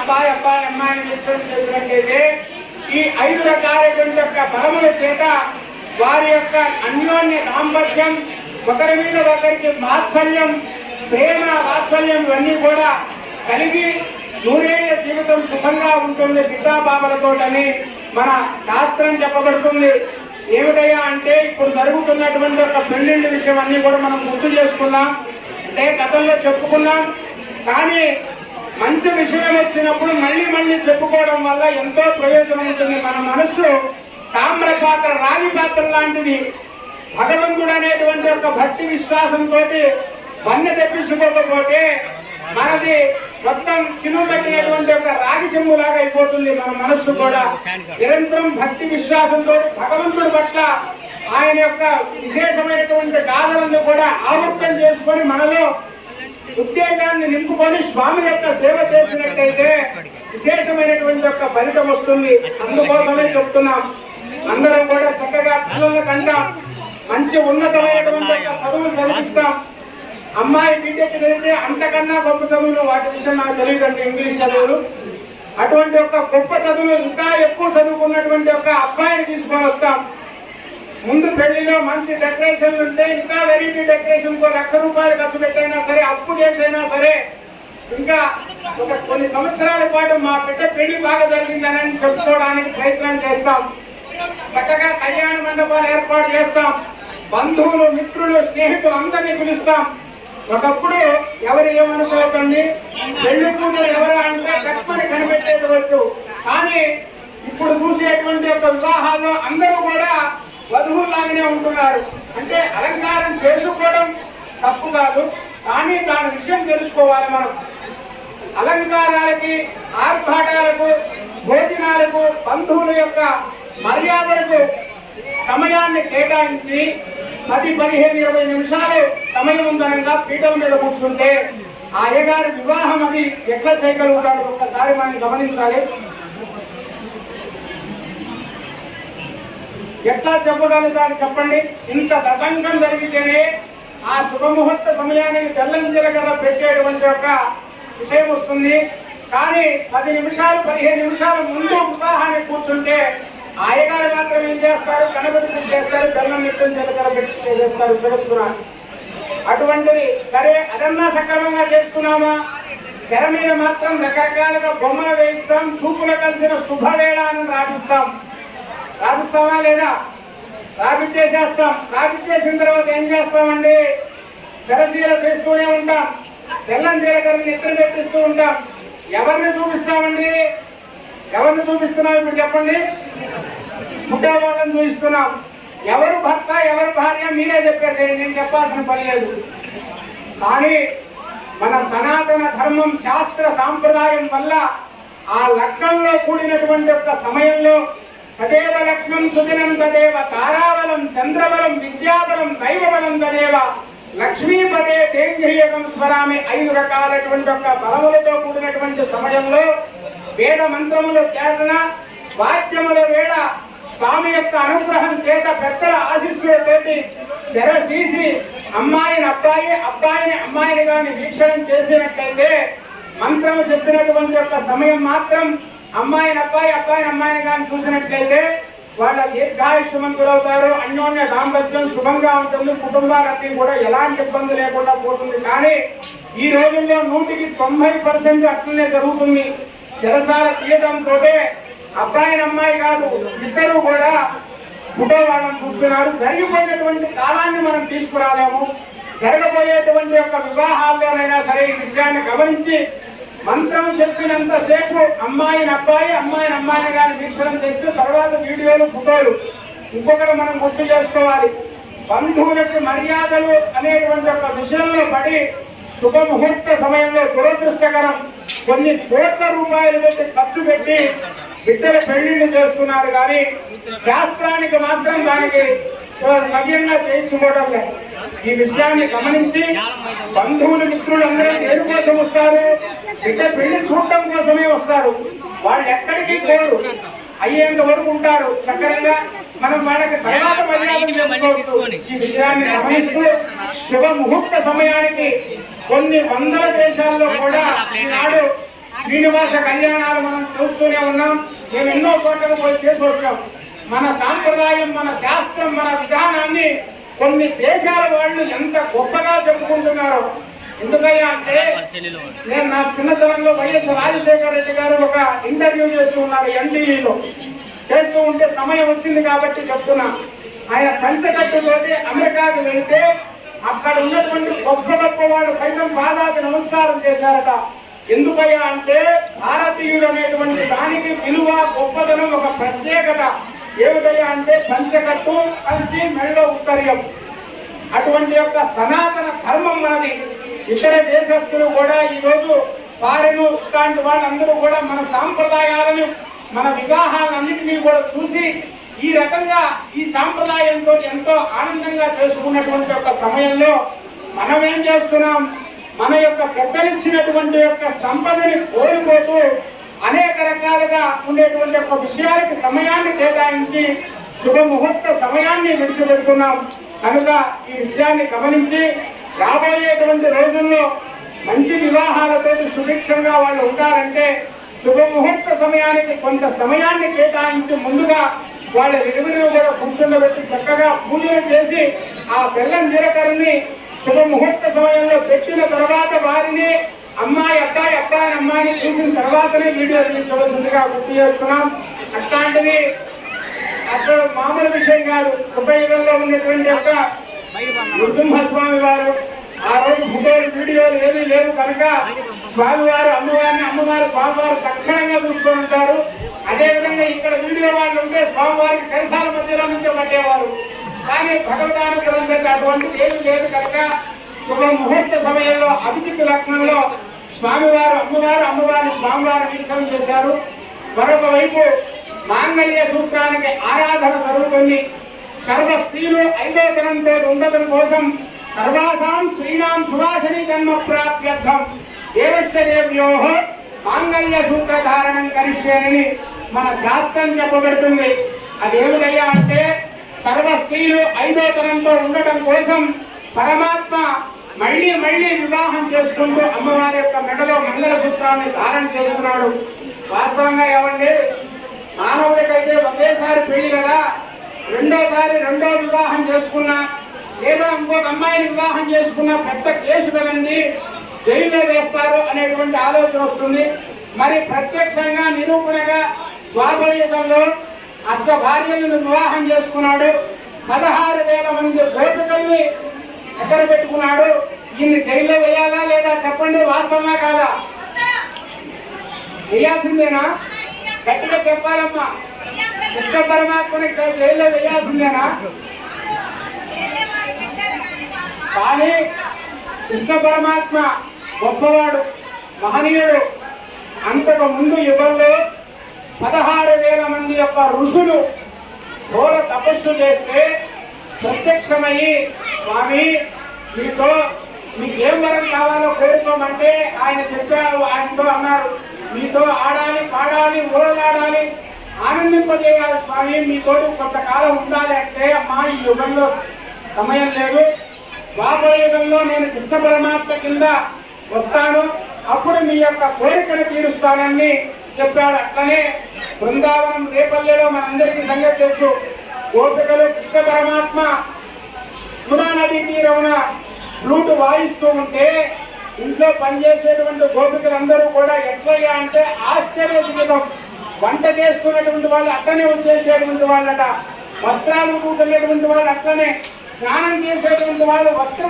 అబ్బాయి అమ్మాయిని మిశ్రం చేసినట్లయితే ఈ 5 రకాలైనటువంటి యొక్క బలముల చేత వారి యొక్క అన్యోన్య దాంపత్యం, ఒకరి మీద ఒకరికి వాత్సల్యం, ప్రేమ వాత్సల్యం ఇవన్నీ కూడా కలిగి నూరేళ్ల జీవితం సుఖంగా ఉంటుంది పితాబాబలతోటని మన శాస్త్రం చెప్పబడుతుంది. ఏమిటయ్యా అంటే ఇప్పుడు జరుగుతున్నటువంటి ఒక పెళ్లిళ్ళ విషయం అన్ని కూడా మనం గుర్తు చేసుకున్నాం, అంటే గతంలో చెప్పుకున్నాం. కానీ మంచి విషయం వచ్చినప్పుడు మళ్ళీ చెప్పుకోవడం వల్ల ఎంతో ప్రయోజనం ఉంటుంది. మన మనస్సు తామ్ర పాత్ర, రాగి పాత్ర లాంటిది. భగవంతుడు అనేటువంటి ఒక భక్తి విశ్వాసంతో వన్నె తెప్పించుకోకపోతే మనది మొత్తం చిన్ను పెట్టినటువంటి ఒక రాగి చెంబులాగా అయిపోతుంది. మన మనస్సు కూడా నిరంతరం భక్తి విశ్వాసంతో భగవంతుడి పట్ల ఆయన యొక్క విశేషమైనటువంటి గాథలను కూడా ఆవృతం చేసుకొని మనలో ఉద్యోగాన్ని నింపుకొని స్వామి యొక్క సేవ చేసినట్టయితే విశేషమైనటువంటి యొక్క ఫలితం వస్తుంది. అందుకోసమే చెప్తున్నాం, అందరం కూడా చక్కగా పిల్లల కంటాం, మంచి ఉన్నతమైనటువంటి చదువులు చదివిస్తాం. అమ్మాయి బీటెక్ చదివితే అంతకన్నా గొప్ప చదువులు, వాటి విషయం నాకు తెలియదండి, ఇంగ్లీష్ చదువులు. అటువంటి ఒక గొప్ప చదువులు ఇంకా ఎక్కువ చదువుకున్నటువంటి ఒక అబ్బాయిని తీసుకొని వస్తాం. ముందు పెళ్లిలో మంచి డెకరేషన్లు ఉంటే ఇంకా వెరైటీ డెకరేషన్ కు ₹1,00,000 ఖర్చు పెట్టైనా సరే, అప్పు చేసైనా సరే, ఇంకా ఒక కొన్ని సంవత్సరాల పాటు మా బిడ్డ పెళ్లి బాగా జరిగిందని చెప్పుకోవడానికి ప్రయత్నం చేస్తాం. చక్కగా కళ్యాణ మండపాలు ఏర్పాటు చేస్తాం. బంధువులు, మిత్రులు, స్నేహితులు అందరినీ పిలుస్తాం. ఒకప్పుడు ఎవరు ఏమనుకోకండి, పెళ్లి కూతురు ఎవరా అంటే కట్టుకొని కనిపెట్టేయవచ్చు. కానీ ఇప్పుడు చూసేటువంటి ఒక వివాహాల్లో అందరూ కూడా వధువులాగానే ఉంటున్నారు. అంటే అలంకారం చేసుకోవడం తప్పు కాదు, కానీ దాని విషయం తెలుసుకోవాలి. మనం అలంకారాలకి, ఆర్భాటాలకు, భోజనాలకు, బంధువుల యొక్క మర్యాదలకు సమయాన్ని కేటాయించి 10, 15, 20 నిమిషాలు సమయం ఉందనంగా పీఠం మీద కూర్చుంటే ఆ అయ్యగారి వివాహం అది ఎట్లా చేయగలుగుతాడు ఒక్కసారి మనం గమనించాలి. ఎట్లా చెప్పగలుగుతాడు చెప్పండి? ఇంత తతంగం జరిగితేనే ఆ శుభముహూర్త సమయానికి తెల్లని జీలకర్ర పెట్టేటువంటి ఒక విషయం వస్తుంది. కానీ 10 నిమిషాలు 15 నిమిషాల ముందు వివాహానికి కూర్చుంటే ఆయగారు మాత్రం ఏం చేస్తారు? గణపతి పూజ చేస్తారు, బెల్లం నిత్యం జీలకర్ర పెట్టి చేస్తారు తెలుసుకున్నాను. అటువంటిది సరే, అదన్నా సక్రమంగా చేస్తున్నామా? తెర మీద మాత్రం రకరకాలుగా బొమ్మలు వేయిస్తాం, చూపులు కలిసిన శుభవేళాన్ని రాపిస్తామా లేదా? రాపిచ్చేసేస్తాం. రాపిచ్చేసిన తర్వాత ఏం చేస్తామండి? తెరచీల చేస్తూనే ఉంటాం, బెల్లం జీలకర్రని నిద్ర పెట్టిస్తూ ఉంటాం. ఎవరిని చూపిస్తామండి? ఎవరిని చూపిస్తున్నాం ఇప్పుడు చెప్పండి? పుట్టే వాళ్ళని చూపిస్తున్నాం. ఎవరు భర్త ఎవరు భార్య మీరే చెప్పేసేయండి, నేను చెప్పాల్సిన పని లేదు. కానీ మన సనాతన ధర్మం, శాస్త్ర సాంప్రదాయం వల్ల ఆ లగ్నంలో కూడినటువంటి యొక్క సమయంలో తదేవ లగ్నం సుదినం తదేవ తారాబలం చంద్రబలం విద్యాబలం దైవబలం తదేవ లక్ష్మీపదే తేంద్రియకం స్వరామి 5 రకాలైనటువంటి యొక్క బలములతో కూడినటువంటి సమయంలో వేద మంత్రముల చేతన, వాద్యముల వేళ స్వామి యొక్క అనుగ్రహం చేత, పెద్దల ఆశీస్సులతోటి తెరసీసి అమ్మాయిని అబ్బాయిని అమ్మాయిని కానీ వీక్షణం చేసినట్లయితే, మంత్రము చెప్పినటువంటి యొక్క సమయం మాత్రం అమ్మాయిని అమ్మాయిని కానీ చూసినట్లయితే వాళ్ళ దీర్ఘాయుష్మంతులవుతారు, అన్యోన్య దాంపత్యం శుభంగా ఉంటుంది, కుటుంబాలన్నీ కూడా ఎలాంటి ఇబ్బంది లేకుండా పోతుంది. కానీ ఈ రోజుల్లో 100కి 90% అట్లనే జరుగుతుంది. జలసాల తీయడంతో అబ్బాయిని అమ్మాయి కాదు, ఇద్దరు కూడా ఫోటో వాళ్ళని చూస్తున్నారు. జరిగిపోయినటువంటి కాలాన్ని మనం తీసుకురాలేము. జరగబోయేటువంటి యొక్క వివాహాల్లోనైనా సరే ఈ విషయాన్ని గమనించి మంత్రం చెప్పినంతసేపు అమ్మాయిని అమ్మాయిని కానీ వీక్షణం చేస్తూ తర్వాత వీడియోలు, ఫోటోలు. ఇంకొకటి మనం గుర్తు చేసుకోవాలి, బంధువులకి మర్యాదలు అనేటువంటి ఒక విషయంలో పడి శుభముహూర్త సమయంలో దురదృష్టకరం కొన్ని కోట్ల రూపాయలు పెట్టి ఖర్చు పెట్టి బిడ్డల పెళ్లిళ్ళు చేస్తున్నారు. కానీ శాస్త్రానికి మాత్రం దానికి సవ్యంగా చేయించుకోవడం లేదు. ఈ విషయాన్ని గమనించి బంధువులు, మిత్రులు అందరూ దేని కోసం వస్తారు? బిడ్డ పెళ్లి చూడటం కోసమే వస్తారు. వాళ్ళు ఎక్కడికి పోరు, అయ్యేంత వరకు ఉంటారు. చక్కగా మనం వాళ్ళకి తర్వాత ఈ విషయాన్ని గమనిస్తూ శుభ ముహూర్త సమయానికి కొన్ని 100 దేశాల్లో కూడా ఈనాడు శ్రీనివాస కళ్యాణాలు మనం చూస్తూనే ఉన్నాం. మేము ఎన్నో చోట్లకు పోయి చేసి వచ్చాం. మన సాంప్రదాయం, మన శాస్త్రం, మన విధానాన్ని కొన్ని దేశాల వాళ్ళు ఎంత గొప్పగా చెప్పుకుంటున్నారో. ఎందుకయ్యా అంటే నేను నా చిన్నతనంలో వైఎస్ రాజశేఖర రెడ్డి గారు ఒక ఇంటర్వ్యూ చేస్తూ ఉన్నారు ఎన్టీవీలో. చేస్తూ ఉంటే సమయం వచ్చింది కాబట్టి చెప్తున్నా. ఆయన పంచకట్టుతోటి అమెరికాకు వెళ్తే అక్కడ ఉన్నటువంటి గొప్ప గొప్ప వాళ్ళు సైతం పాదాకి నమస్కారం చేశారట. ఎందుకయ్యా అంటే భారతీయుడు అనేటువంటి దానికి విలువ, గొప్పదనం, ఒక ప్రత్యేకత ఏమిటయ్యా అంటే పంచకట్టు, కంచి, మెడలో ఉత్తర్యం. అటువంటి యొక్క సనాతన ధర్మం మనది. ఇతర దేశస్తులు కూడా ఈరోజు ఫారెన్ ఇలాంటి వాళ్ళందరూ కూడా మన సాంప్రదాయాలను, మన వివాహాలన్నింటినీ కూడా చూసి ఈ రకంగా ఈ సాంప్రదాయంతో ఎంతో ఆనందంగా చేసుకున్నటువంటి యొక్క సమయంలో మనం ఏం చేస్తున్నాం? మన యొక్క పెద్దలిచ్చినటువంటి యొక్క సంపదని కోల్పోతూ అనేక రకాలుగా ఉండేటువంటి యొక్క విషయానికి సమయాన్ని కేటాయించి శుభముహూర్త సమయాన్ని విడిచిపెడుతున్నాం. కనుక ఈ విషయాన్ని గమనించి రాబోయేటువంటి రోజుల్లో మంచి వివాహాలతో సుభిక్షంగా వాళ్ళు ఉండాలంటే శుభముహూర్త సమయానికి కొంత సమయాన్ని కేటాయించి ముందుగా వాళ్ళ ఇరువురు కూడా కూర్చుండబెట్టి చక్కగా పూజలు చేసి ఆ బెల్లం జీలకర్రని శుభముహూర్త సమయంలో పెట్టిన తర్వాత వారిని అమ్మాయి అబ్బాయి, అబ్బాయి అమ్మాయిని చూసిన తర్వాతనే వీడియో చూడవలసిందిగా గుర్తు చేస్తున్నాం. అట్లాంటివి అక్కడ మామూలు విషయం కాదు. కృపయుగంలో ఉన్నటువంటి యొక్క నృసింహస్వామి వారు ఆ రోజు ఫోటోలు, వీడియోలు ఏమీ లేవు కనుక స్వామివారు అమ్మవారిని, అమ్మవారు స్వామివారు తక్షణంగా చూసుకొని ఉంటారు. అదేవిధంగా ఇక్కడ వీడియో వాళ్ళు ఉంటే స్వామివారికి కైసాల మధ్యలో నుంచే పట్టేవారు. కానీ భగవదానుగ్రహం అటువంటిది ఏమీ లేదు కనుక శుభ ముహూర్త సమయంలో అభిజిత్ లగ్నంలో స్వామివారు, అమ్మవారు, అమ్మవారిని స్వామివారు వీక్షణం చేశారు. మరొక వైపు మాంగళ్య సూత్రానికి ఆరాధన జరుగుతుంది. సర్వ స్త్రీలు ఐదోతనంతో ఉండటం కోసం సర్వాసాం స్త్రీనాం సువాసని జన్మ ప్రాప్త్యర్థం దేవస్య దేవ్యో మాంగళ్య సూత్రధారణం కరిష్యేనని మన శాస్త్రం చెప్పబడుతుంది. అదేమిటయ్యా అంటే సర్వ స్త్రీలు ఐదోతనంతో ఉండటం కోసం పరమాత్మ మళ్ళీ మళ్ళీ వివాహం చేసుకుంటూ అమ్మవారి యొక్క మెడలో మంగళ సూత్రాన్ని ధారణ చేసుకున్నాడు. వాస్తవంగా ఏమండి, మానవుడికైతే ఒకేసారి పెళ్లి కదా, రెండోసారి రెండో వివాహం చేసుకున్నా లేదా ఇంకొక అమ్మాయిని వివాహం చేసుకున్నా పెద్ద కేసు కదండి, జైల్లో వేస్తారు అనేటువంటి ఆలోచన వస్తుంది. మరి ప్రత్యక్షంగా నిరూపణగా ద్వాపరయుగంలో అష్ట భార్యలను వివాహం చేసుకున్నాడు. 16,000 మంది గోపికల్ని ఎక్కడ పెట్టుకున్నాడు. ఈయన్ని జైల్లో వేయాలా లేదా చెప్పండి, వాస్తవమా కాదా? వేయాల్సిందేనా? గట్టిగా చెప్పాలమ్మా. కృష్ణ పరమాత్మని జైల్లో వేయాల్సిందేనా? కానీ కృష్ణ పరమాత్మ గొప్పవాడు, మహనీయుడు. అంతకు ముందు యుగంలో 16,000 మంది యొక్క ఋషులు ఘోర తపస్సు చేస్తే ప్రత్యక్షమయ్యి స్వామి మీకేం వరం కావాలో కోరుకోమంటే ఆయన చెప్పారు. ఆయనతో అన్నారు, మీతో ఆడాలి, పాడాలి, ఊరలాడాలి, ఆనందింపజేయాలి స్వామి, మీతోటి కొంతకాలం ఉండాలి అంటే అమ్మా ఈ యుగంలో సమయం లేదు, ద్వాపర యుగంలో నేను కృష్ణ పరమాత్మ కింద వస్తాను, అప్పుడు మీ యొక్క కోరికను తీరుస్తానని చెప్పాడు. అట్లనే బృందావనం రేపల్లెలో మనందరికీ సంగతి తెలుసు. గోపికలు కృష్ణ పరమాత్మ యమునా నదీ తీరమున ఫ్లూట్ వాయిస్తూ ఉంటే ఇంట్లో పనిచేసేటువంటి గోపికలందరూ కూడా ఎట్లయ్యా అంటే ఆశ్చర్యచకితం. వంట చేస్తున్నటువంటి వాళ్ళు అట్లనే వచ్చేసేటువంటి వాళ్ళట, వస్త్రాలు కూతున్నటువంటి వాళ్ళు అట్లనే, స్నానం చేసేటువంటి వాళ్ళు వస్త్ర